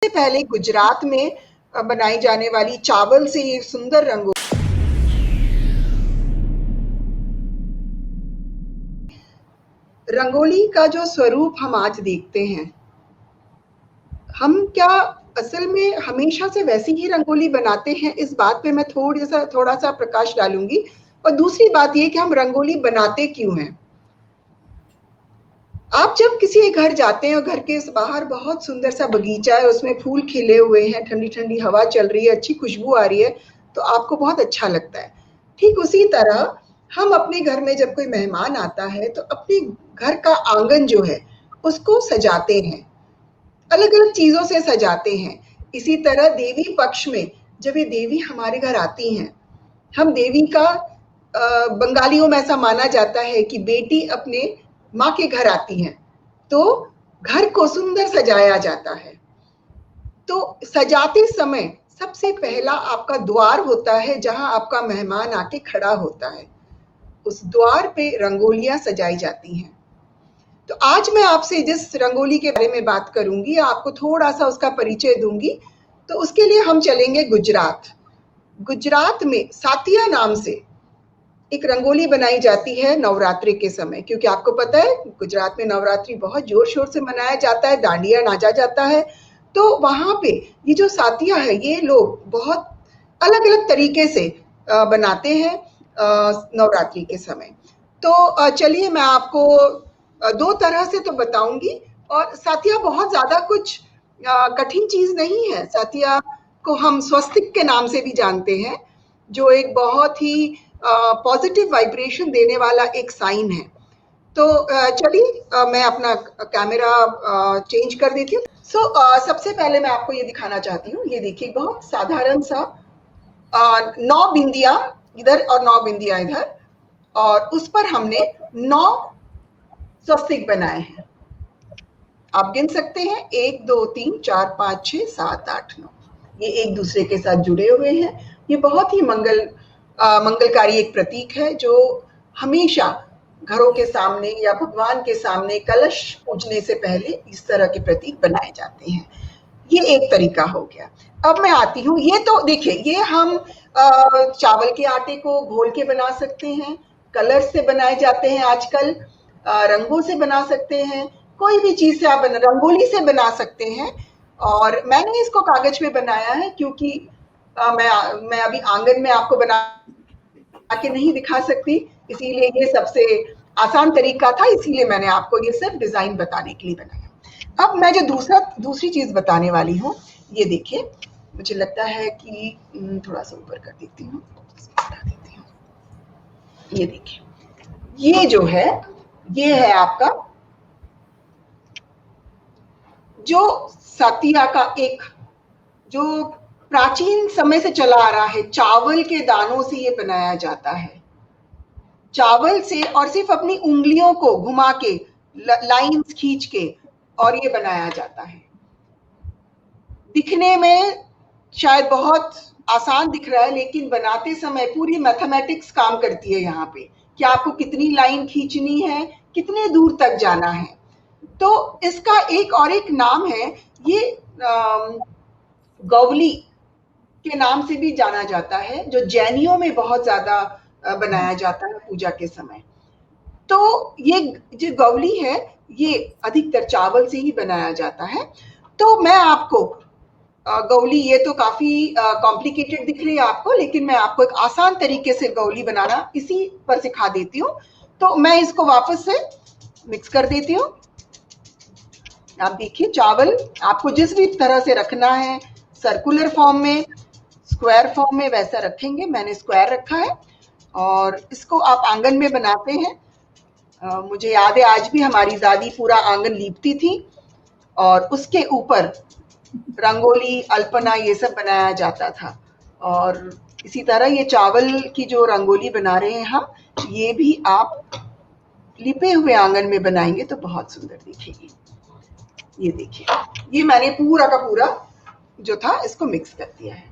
सबसे पहले गुजरात में बनाई जाने वाली चावल से ये सुंदर रंगोली का जो स्वरूप हम आज देखते हैं, हम क्या असल में हमेशा से वैसी ही रंगोली बनाते हैं, इस बात पे मैं थोड़ा सा प्रकाश डालूंगी। और दूसरी बात ये कि हम रंगोली बनाते क्यों हैं। आप जब किसी घर जाते हैं और घर के बाहर बहुत सुंदर सा बगीचा है, उसमें फूल खिले हुए हैं, ठंडी ठंडी हवा चल रही है, अच्छी खुशबू आ रही है, तो आपको बहुत अच्छा लगता है। ठीक उसी तरह हम अपने घर में जब कोई मेहमान आता है तो अपने घर का आंगन जो है उसको सजाते हैं, अलग अलग चीजों से सजाते हैं। इसी तरह देवी पक्ष में जब ये देवी हमारे घर आती हैं, हम देवी का बंगालियों में ऐसा माना जाता है कि बेटी अपने माँ के घर आती हैं तो घर को सुंदर सजाया जाता है। तो सजाते समय सबसे पहला आपका द्वार होता है जहां आपका मेहमान आके खड़ा होता है, उस द्वार पे रंगोलियां सजाई जाती हैं। तो आज मैं आपसे जिस रंगोली के बारे में बात करूंगी, आपको थोड़ा सा उसका परिचय दूंगी। तो उसके लिए हम चलेंगे गुजरात। गुजरात में सातिया नाम से एक रंगोली बनाई जाती है नवरात्रि के समय, क्योंकि आपको पता है गुजरात में नवरात्रि बहुत जोर शोर से मनाया जाता है, दांडिया नाचा जाता है। तो वहां पे ये जो सातिया है, ये लोग बहुत अलग अलग तरीके से बनाते हैं नवरात्रि के समय। तो चलिए मैं आपको दो तरह से तो बताऊंगी। और सातिया बहुत ज्यादा कुछ कठिन चीज नहीं है। सातिया को हम स्वस्तिक के नाम से भी जानते हैं, जो एक बहुत ही पॉजिटिव वाइब्रेशन देने वाला एक साइन है। तो चलिए मैं अपना कैमरा चेंज कर देती हूँ। सबसे पहले मैं आपको ये दिखाना चाहती हूँ। ये देखिए बहुत साधारण सा 9 बिंदियां इधर और 9 बिंदियां इधर, और उस पर हमने 9 स्वस्तिक बनाए हैं। आप गिन सकते हैं 1 2 3 4 5 6 7 8 9। ये एक दूसरे के साथ जुड़े हुए हैं। ये बहुत ही मंगलकारी एक प्रतीक है जो हमेशा घरों के सामने या भगवान के सामने कलश पूजने से पहले इस तरह के प्रतीक बनाए जाते हैं। ये एक तरीका हो गया। अब मैं आती हूँ, ये तो देखिए, ये हम चावल के आटे को घोल के बना सकते हैं, कलर से बनाए जाते हैं आजकल, रंगों से बना सकते हैं, कोई भी चीज से आप रंगोली से बना सकते हैं। और मैंने इसको कागज पे बनाया है क्योंकि मैं अभी आंगन में आपको बना के नहीं दिखा सकती, इसीलिए ये सबसे आसान तरीका था, इसीलिए मैंने आपको ये सिर्फ डिजाइन बताने के लिए बनाया। अब मैं जो दूसरी चीज बताने वाली हूँ, ये देखिए, मुझे लगता है कि थोड़ा सा ऊपर कर देती हूँ, ये देखिए, ये जो है, ये है आपका जो सातिया का एक जो प्राचीन समय से चला आ रहा है। चावल के दानों से ये बनाया जाता है, चावल से, और सिर्फ अपनी उंगलियों को घुमा के लाइंस खींच के, और ये बनाया जाता है। दिखने में शायद बहुत आसान दिख रहा है, लेकिन बनाते समय पूरी मैथमेटिक्स काम करती है यहाँ पे कि आपको कितनी लाइन खींचनी है, कितने दूर तक जाना है। तो इसका एक और एक नाम है, ये गौली के नाम से भी जाना जाता है, जो जैनियों में बहुत ज्यादा बनाया जाता है पूजा के समय। तो ये जो गौली है, ये अधिकतर चावल से ही बनाया जाता है। तो मैं आपको गौली, ये तो काफी कॉम्प्लिकेटेड दिख रही है आपको, लेकिन मैं आपको एक आसान तरीके से गौली बनाना इसी पर सिखा देती हूँ। तो मैं इसको वापस से मिक्स कर देती हूँ। आप देखिए, चावल आपको जिस भी तरह से रखना है, सर्कुलर फॉर्म में, स्क्वायर फॉर्म में, वैसा रखेंगे। मैंने स्क्वायर रखा है और इसको आप आंगन में बनाते हैं। मुझे याद है आज भी हमारी दादी पूरा आंगन लीपती थी और उसके ऊपर रंगोली, अल्पना, ये सब बनाया जाता था। और इसी तरह ये चावल की जो रंगोली बना रहे हैं हम, ये भी आप लिपे हुए आंगन में बनाएंगे तो बहुत सुंदर दिखेगी। ये देखिए, ये मैंने पूरा का पूरा जो था इसको मिक्स कर दिया है।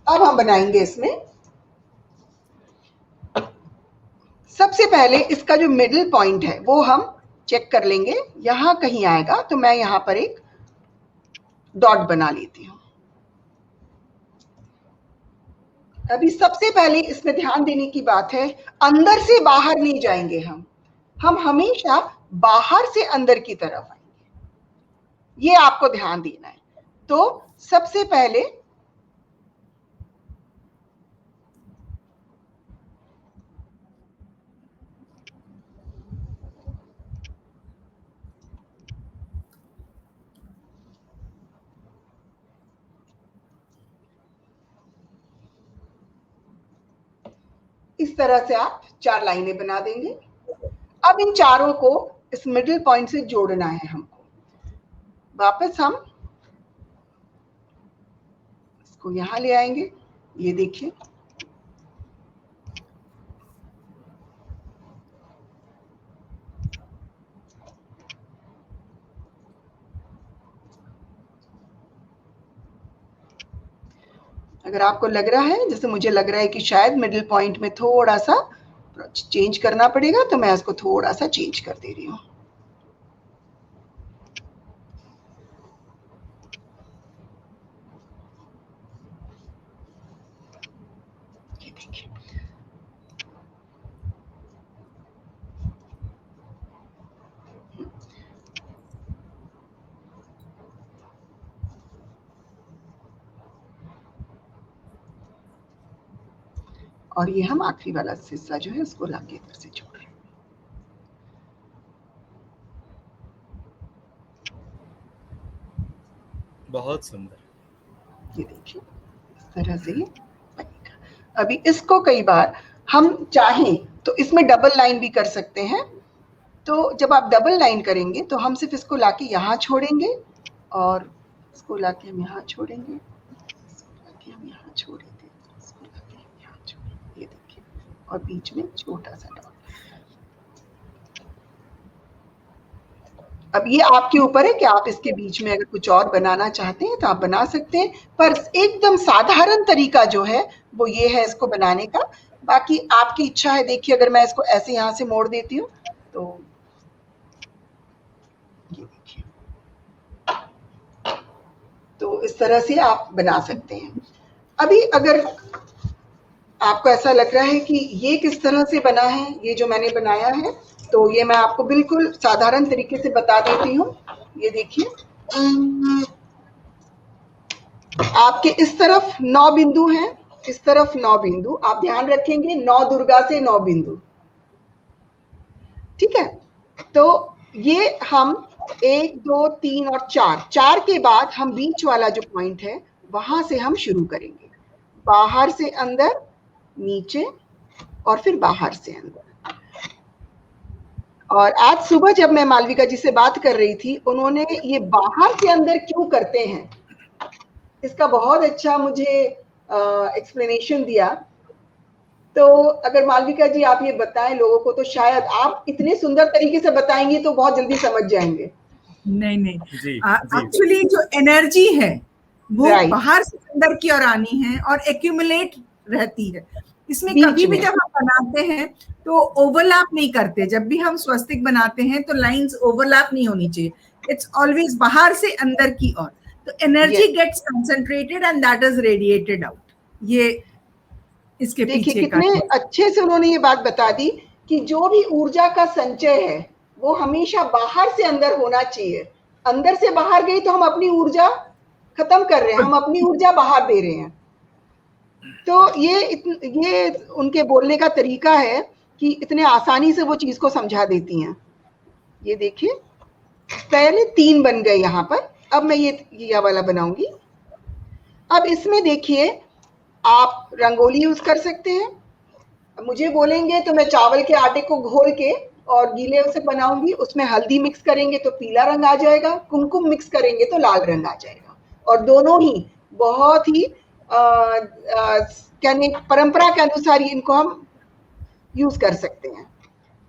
अब हम बनाएंगे इसमें, सबसे पहले इसका जो मिडिल पॉइंट है वो हम चेक कर लेंगे, यहाँ कहीं आएगा तो मैं यहाँ पर एक डॉट बना लेती हूँ। अभी सबसे पहले इसमें ध्यान देने की बात है, अंदर से बाहर नहीं जाएंगे हम हमेशा बाहर से अंदर की तरफ आएंगे, ये आपको ध्यान देना है। तो सबसे पहले इस तरह से आप 4 लाइनें बना देंगे। अब इन चारों को इस मिडिल पॉइंट से जोड़ना है हमको। वापस हम इसको यहां ले आएंगे, ये देखिए, अगर आपको लग रहा है, जैसे मुझे लग रहा है कि शायद मिडिल पॉइंट में थोड़ा सा चेंज करना पड़ेगा, तो मैं इसको थोड़ा सा चेंज कर दे रही हूँ। ये देखिए, और ये हम आखिरी वाला हिस्सा जो है उसको लाके इधर से जोड़ रहे हैं। बहुत सुंदर, ये देखिए, इस तरह से ये बनेगा। अभी इसको कई बार हम चाहें तो इसमें डबल लाइन भी कर सकते हैं। तो जब आप डबल लाइन करेंगे तो हम सिर्फ इसको लाके यहाँ छोड़ेंगे और इसको लाके हम यहाँ छोड़ेंगे, इसको लाके हम यहाँ छोड़ेंगे, इसको लाके हम यहाँ छोड़ेंगे। ये देखिए, और बीच में छोटा सा डॉट। अब ये आपके ऊपर है कि आप इसके बीच में अगर कुछ और बनाना चाहते हैं तो आप बना सकते हैं, पर एकदम साधारण तरीका जो है वो ये है इसको बनाने का। बाकी आपकी इच्छा है। देखिए, अगर मैं इसको ऐसे यहाँ से मोड़ देती हूँ तो ये देखिए, तो इस तरह से आप बना सकते हैं। अभी अगर आपको ऐसा लग रहा है कि ये किस तरह से बना है, ये जो मैंने बनाया है, तो ये मैं आपको बिल्कुल साधारण तरीके से बता देती हूँ। ये देखिए, आपके इस तरफ 9 बिंदु हैं, इस तरफ 9 बिंदु। आप ध्यान रखेंगे 9 दुर्गा से 9 बिंदु, ठीक है। तो ये हम 1 2 3 और 4 के बाद हम बीच वाला जो पॉइंट है वहां से हम शुरू करेंगे, बाहर से अंदर, नीचे और फिर बाहर से अंदर। और आज सुबह जब मैं मालविका जी से बात कर रही थी, उन्होंने ये बाहर से अंदर क्यों करते हैं इसका बहुत अच्छा मुझे एक्सप्लेनेशन दिया। तो अगर मालविका जी आप ये बताएं लोगों को, तो शायद आप इतने सुंदर तरीके से बताएंगे तो बहुत जल्दी समझ जाएंगे। नहीं, एक्चुअली जो एनर्जी है वो बाहर से अंदर की ओर आनी है और एक्यूमुलेट रहती है इसमें। कभी भी जब हम बनाते हैं तो ओवरलैप नहीं करते। जब भी हम स्वस्तिक बनाते हैं तो लाइंस ओवरलैप नहीं होनी चाहिए। इट्स ऑलवेज बाहर से अंदर की ओर, तो energy gets concentrated and that is radiated out. ये इसके पीछे कितने अच्छे से उन्होंने ये बात बता दी कि जो भी ऊर्जा का संचय है वो हमेशा बाहर से अंदर होना चाहिए। अंदर से बाहर गई तो हम अपनी ऊर्जा खत्म कर रहे हैं, हम अपनी ऊर्जा बाहर दे रहे हैं। तो ये उनके बोलने का तरीका है कि इतने आसानी से वो चीज को समझा देती हैं। ये देखिए, पहले 3 बन गए यहाँ पर। अब मैं ये वाला बनाऊंगी। अब इसमें देखिए, आप रंगोली यूज कर सकते हैं। मुझे बोलेंगे तो मैं चावल के आटे को घोल के और गीले से बनाऊंगी, उसमें हल्दी मिक्स करेंगे तो पीला रंग आ जाएगा, कुमकुम मिक्स करेंगे तो लाल रंग आ जाएगा। और दोनों ही बहुत ही परंपरा के अनुसार इनको हम यूज कर सकते हैं।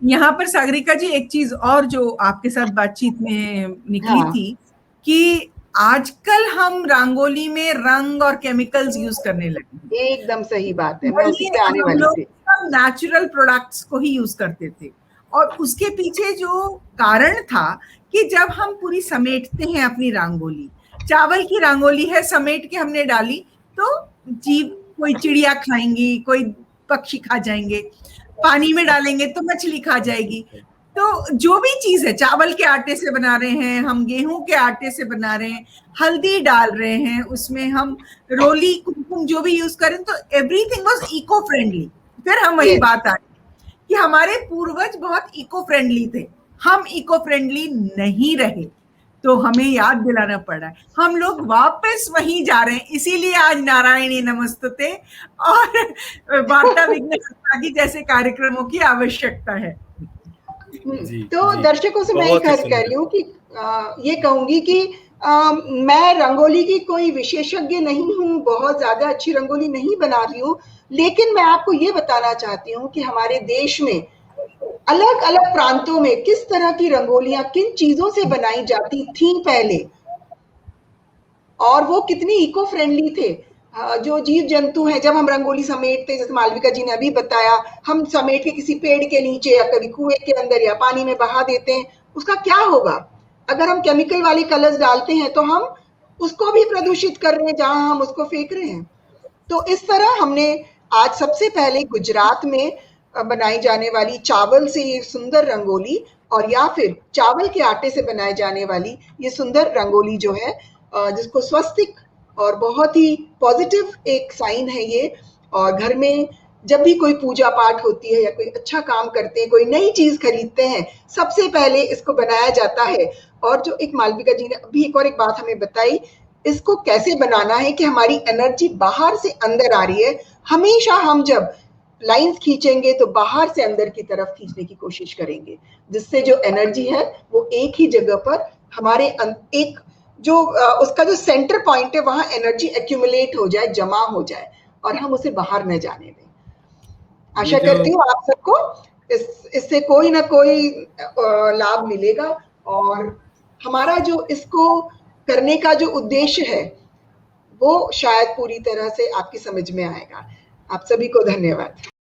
यहाँ पर सागरिका जी एक चीज और जो आपके साथ बातचीत में निकली थी कि आजकल हम रंगोली में रंग और केमिकल्स यूज करने लगे। एकदम सही बात है, मैं उसी पे आने वाली थी। हम नेचुरल प्रोडक्ट्स को ही यूज करते थे और उसके पीछे जो कारण था कि जब हम पूरी समेटते हैं अपनी रंगोली, चावल की रंगोली है, समेट के हमने डाली तो जीव, कोई चिड़िया खाएंगी, कोई पक्षी खा जाएंगे, पानी में डालेंगे तो मछली खा जाएगी। तो जो भी चीज है, चावल के आटे से बना रहे हैं हम, गेहूं के आटे से बना रहे हैं, हल्दी डाल रहे हैं उसमें, हम रोली कुमकुम जो भी यूज करें, तो एवरीथिंग वाज इको फ्रेंडली। फिर हम वही बात आ कि हमारे पूर्वज बहुत इको फ्रेंडली थे, हम इको फ्रेंडली नहीं रहे, तो हमें याद दिलाना पड़ा है। हम लोग वापस वहीं जा रहे हैं, इसीलिए आज नारायणी नमस्ते और वार्ता विघ्न जैसे कार्यक्रमों की आवश्यकता है। तो दर्शकों से मैं कह रही हूँ कि ये कहूंगी कि मैं रंगोली की कोई विशेषज्ञ नहीं हूँ, बहुत ज्यादा अच्छी रंगोली नहीं बना रही हूँ, लेकिन मैं आपको ये बताना चाहती हूँ कि हमारे देश में अलग अलग प्रांतों में किस तरह की रंगोलियां किन चीजों से बनाई जाती थी पहले, और वो कितनी इको फ्रेंडली थे। जो जीव जंतु हैं, जब हम रंगोली समेटते, जैसे मालविका जी ने अभी बताया, हम समेट के किसी पेड़ के नीचे या कभी कुएं के अंदर या पानी में बहा देते हैं, उसका क्या होगा? अगर हम केमिकल वाले कलर्स डालते हैं तो हम उसको भी प्रदूषित कर रहे हैं जहां हम उसको फेंक रहे हैं। तो इस तरह हमने आज सबसे पहले गुजरात में बनाई जाने वाली चावल से ये सुंदर रंगोली, और या फिर चावल के आटे से बनाए जाने वाली ये सुंदर रंगोली जो है, जिसको स्वस्तिक और बहुत ही पॉजिटिव एक साइन है ये, और घर में जब भी कोई पूजा पाठ होती है या कोई अच्छा काम करते हैं, कोई नई चीज खरीदते हैं, सबसे पहले इसको बनाया जाता है। और जो एक मालविका जी ने अभी एक बात हमें बताई, इसको कैसे बनाना है कि हमारी एनर्जी बाहर से अंदर आ रही है। हमेशा हम जब लाइंस खींचेंगे तो बाहर से अंदर की तरफ खींचने की कोशिश करेंगे, जिससे जो एनर्जी है वो एक ही जगह पर हमारे एक जो उसका जो सेंटर पॉइंट है वहां एनर्जी एक्यूमुलेट हो जाए, जमा हो जाए, और हम उसे बाहर न जाने दें। आशा करती हूँ आप सबको इससे कोई ना कोई लाभ मिलेगा, और हमारा जो इसको करने का जो उद्देश्य है वो शायद पूरी तरह से आपकी समझ में आएगा। आप सभी को धन्यवाद।